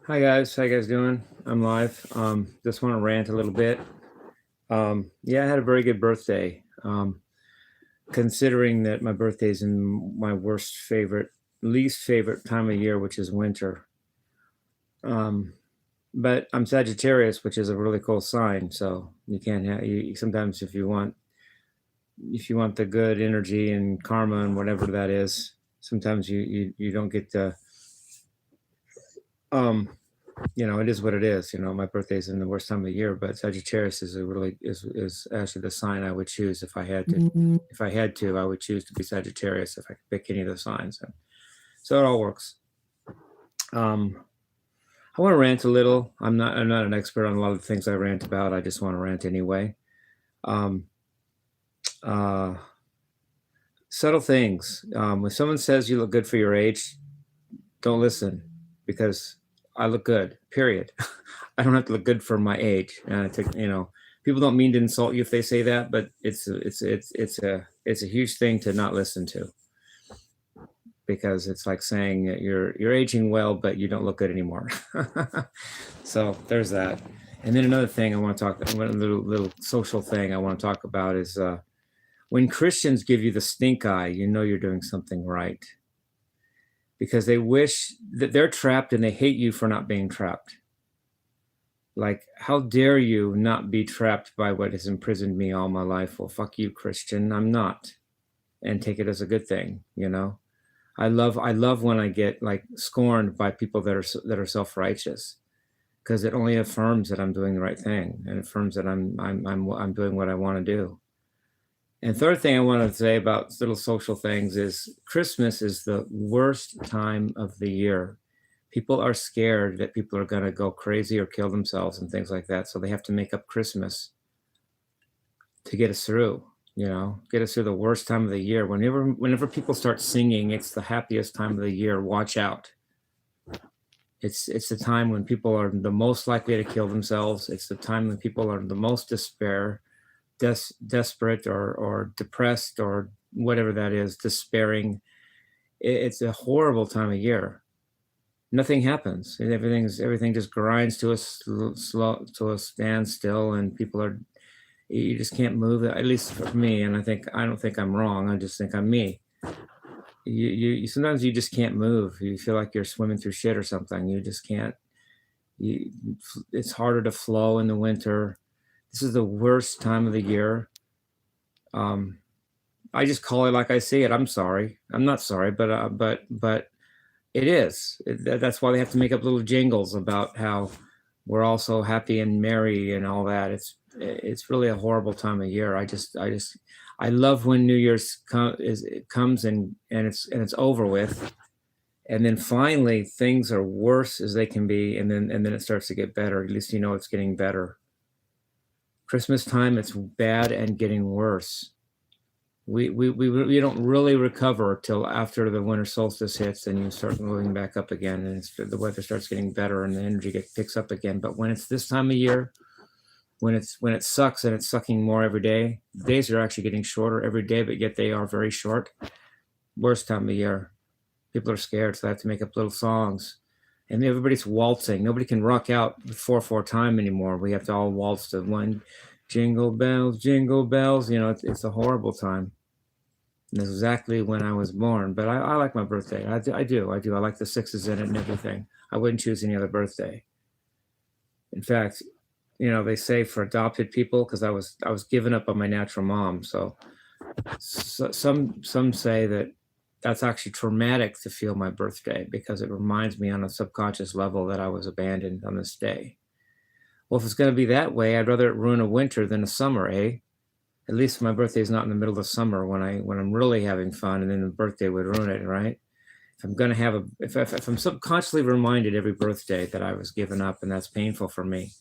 Hi guys, how you guys doing? I'm live. Just want to rant a little bit. Yeah, I had a very good birthday. Considering that my birthday is in my least favorite time of year, which is winter. Um, but I'm Sagittarius, which is a really cool sign. So you can't have you sometimes if you want the good energy and karma and whatever that is, sometimes you don't get the um it is what it is. My birthday's in the worst time of the year, but Sagittarius is actually the sign I would choose if I had to. If I had to, I would choose to be Sagittarius if I could pick any of the signs. So it all works. I want to rant a little. I'm not an expert on a lot of the things I rant about. I just want to rant anyway. Um, uh, Subtle things. If someone says you look good for your age, don't listen because I look good, period. I don't have to look good for my age. People don't mean to insult you if they say that, but it's a huge thing to not listen to, because it's like saying that you're aging well, but you don't look good anymore. So there's that. And then another thing a little social thing I want to talk about is when Christians give you the stink eye, you know you're doing something right, because they wish that they're trapped and they hate you for not being trapped. Like, how dare you not be trapped by what has imprisoned me all my life? Well, fuck you, Christian. I'm not. And take it as a good thing, I love when I get like scorned by people that are self-righteous, because it only affirms that I'm doing the right thing, and affirms that I'm doing what I want to do. And third thing I want to say about little social things is Christmas is the worst time of the year. People are scared that people are going to go crazy or kill themselves and things like that. So they have to make up Christmas to get us through, get us through the worst time of the year. Whenever people start singing, it's the happiest time of the year. Watch out. It's the time when people are the most likely to kill themselves. It's the time when people are the most desperate or depressed or whatever that is, despairing. It's a horrible time of year. Nothing happens. Everything just grinds to a standstill, and you just can't move. At least for me, and I don't think I'm wrong. I just think I'm me. You sometimes you just can't move. You feel like you're swimming through shit or something. You just can't. It's harder to flow in the winter. This is the worst time of the year. I just call it like I see it. I'm sorry. I'm not sorry, but it is. That's why they have to make up little jingles about how we're all so happy and merry and all that. It's really a horrible time of year. I love when New Year's comes and it's over with, and then finally things are worse as they can be, and then it starts to get better. At least it's getting better. Christmas time, it's bad and getting worse. We don't really recover till after the winter solstice hits, and you start moving back up again, and the weather starts getting better and the energy picks up again. But when it's this time of year, when it sucks and it's sucking more every day, days are actually getting shorter every day, but yet they are very short. Worst time of year. People are scared, so they have to make up little songs. And everybody's waltzing. Nobody can rock out 4/4 time anymore. We have to all waltz to one. Jingle bells, jingle bells. It's a horrible time. And that's exactly when I was born. But I like my birthday. I do. I like the sixes in it and everything. I wouldn't choose any other birthday. In fact, they say for adopted people, because I was given up by my natural mom. So some say that that's actually traumatic to feel my birthday, because it reminds me on a subconscious level that I was abandoned on this day. Well, if it's going to be that way, I'd rather it ruin a winter than a summer, eh? At least my birthday is not in the middle of summer when I'm really having fun, and then the birthday would ruin it, right? If I'm going to if I'm subconsciously reminded every birthday that I was given up, and that's painful for me,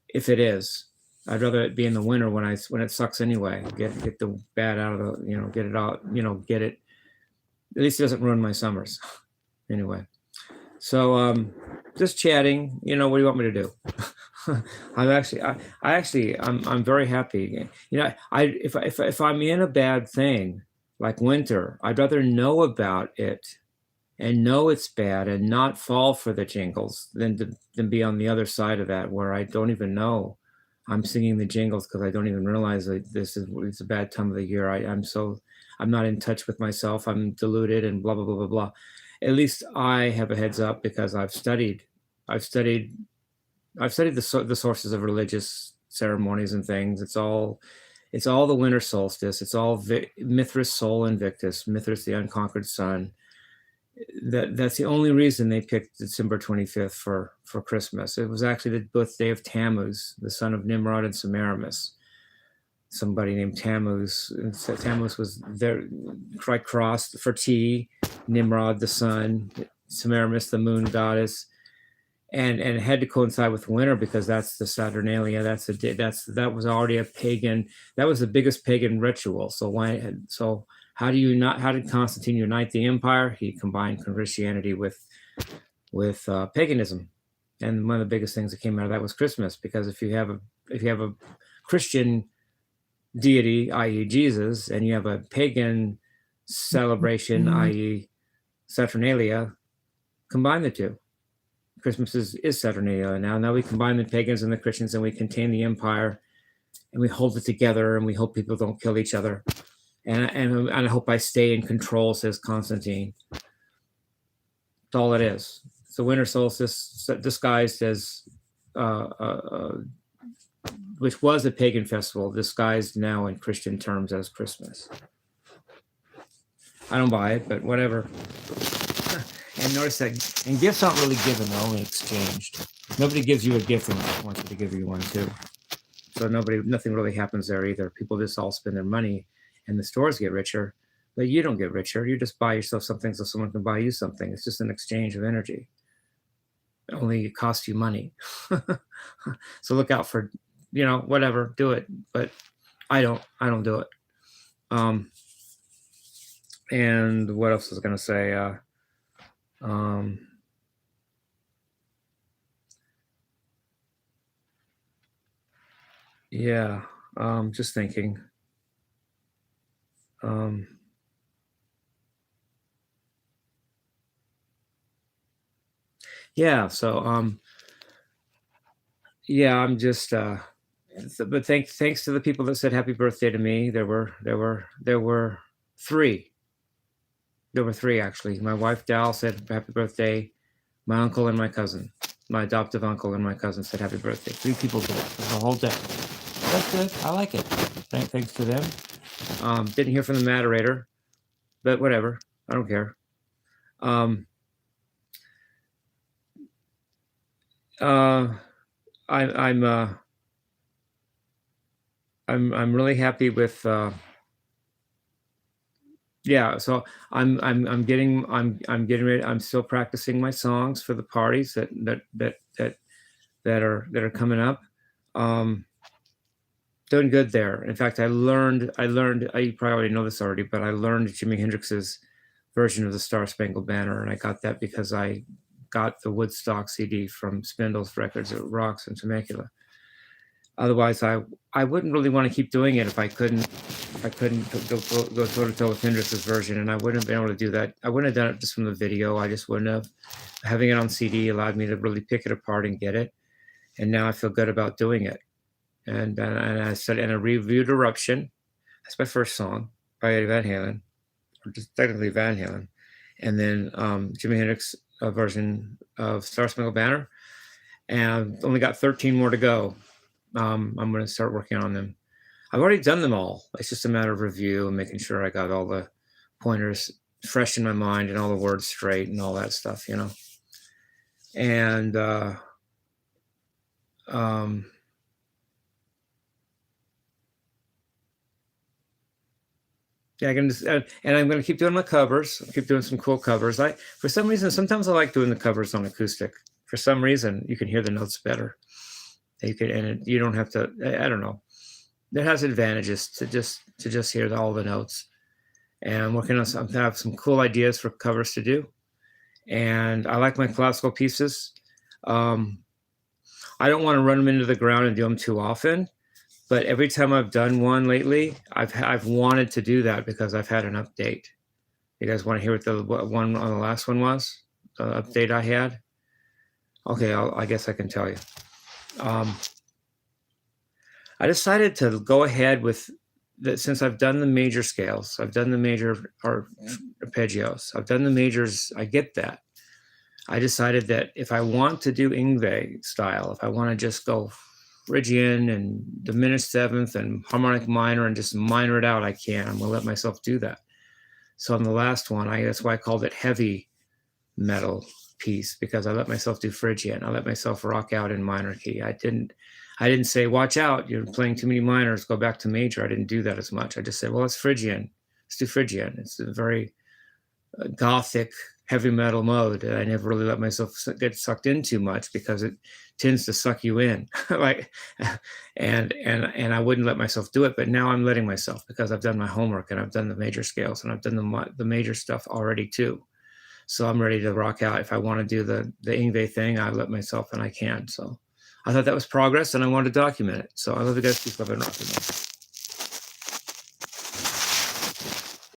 if it is, I'd rather it be in the winter when it sucks anyway. Get the bad out of the, get it out, get it. At least it doesn't ruin my summers. Anyway, so just chatting. What do you want me to do? I'm very happy. If I'm in a bad thing like winter, I'd rather know about it and know it's bad and not fall for the jingles than be on the other side of that where I don't even know I'm singing the jingles because I don't even realize that it's a bad time of the year. I'm not in touch with myself. I'm deluded and blah blah blah blah blah. At least I have a heads up because I've studied the sources of religious ceremonies and things. It's all the winter solstice. It's all Mithras Sol Invictus, Mithras the unconquered sun. That's the only reason they picked December 25th for Christmas. It was actually the birthday of Tammuz, the son of Nimrod and Semiramis. Somebody named Tammuz. Tammuz was there, crossed for tea. Nimrod the sun, Semiramis the moon goddess, and it had to coincide with winter because that's the Saturnalia. That was already a pagan. That was the biggest pagan ritual. So how did Constantine unite the empire? He combined Christianity with paganism, and one of the biggest things that came out of that was Christmas. Because if you have a Christian deity, i.e., Jesus, and you have a pagan celebration, i.e., Saturnalia, combine the two. Christmas is Saturnalia now. Now we combine the pagans and the Christians, and we contain the empire, and we hold it together, and we hope people don't kill each other. And I hope I stay in control, says Constantine. That's all it is. It's the winter solstice disguised as, which was a pagan festival, disguised now in Christian terms as Christmas. I don't buy it, but whatever. And notice that, and gifts aren't really given, they're only exchanged. Nobody gives you a gift and wants you to give you one too. So nothing really happens there either. People just all spend their money, and the stores get richer, but you don't get richer. You just buy yourself something so someone can buy you something. It's just an exchange of energy. Only it costs you money. So look out for, whatever, do it. But I don't do it. And what else was I going to say? Yeah, just thinking. Yeah, so yeah, I'm just but thanks to the people that said happy birthday to me. There were three. There were three actually. My wife Dal said happy birthday. My uncle and my cousin, my adoptive uncle and my cousin said happy birthday. Three people did it for the whole day. That's good. I like it. Thanks to them. Didn't hear from the moderator, but whatever. I don't care. I'm really happy with. Yeah, so I'm getting ready. I'm still practicing my songs for the parties that are coming up. Doing good there. In fact, I learned. You probably already know this already, but I learned Jimi Hendrix's version of the Star Spangled Banner, and I got that because I got the Woodstock CD from Spindle's Records. It rocks in Temecula. Otherwise, I wouldn't really want to keep doing it if I couldn't go toe to toe with Hendrix's version, and I wouldn't have been able to do that. I wouldn't have done it just from the video. I just wouldn't have. Having it on CD allowed me to really pick it apart and get it, and now I feel good about doing it. And I said, and I reviewed Eruption. That's my first song by Eddie Van Halen, or just technically Van Halen, and then Jimi Hendrix version of Star Spangled Banner, and I've only got 13 more to go. I'm going to start working on them. I've already done them all. It's just a matter of review and making sure I got all the pointers fresh in my mind and all the words straight and all that stuff, And yeah, and I'm going to keep doing my covers. I'll keep doing some cool covers. For some reason, sometimes I like doing the covers on acoustic. For some reason, you can hear the notes better. You don't have to. I don't know. It has advantages to just hear all the notes. And I'm working on some. I have some cool ideas for covers to do. And I like my classical pieces. I don't want to run them into the ground and do them too often. But every time I've done one lately, I've wanted to do that because I've had an update. You guys want to hear what the one on the last one was? The update I had? Okay, I guess I can tell you. I decided to go ahead with that since I've done the major scales, I've done the major arpeggios, I've done the majors, I get that. I decided that if I want to do Yngwie style, if I want to just go Phrygian and diminished seventh and harmonic minor and just minor it out, I can. I'm going to let myself do that. So on the last one, that's why I called it heavy metal piece, because I let myself do Phrygian. I let myself rock out in minor key. I didn't say, watch out, you're playing too many minors, go back to major. I didn't do that as much. I just said, well, it's Phrygian. Let's do Phrygian. It's a very gothic heavy metal mode. I never really let myself get sucked in too much because it tends to suck you in. Like, and I wouldn't let myself do it, but now I'm letting myself because I've done my homework and I've done the major scales and I've done the major stuff already too. So I'm ready to rock out. If I want to do the Yngwie thing, I let myself and I can. So I thought that was progress and I wanted to document it. So I love you guys. Keep loving rock and roll.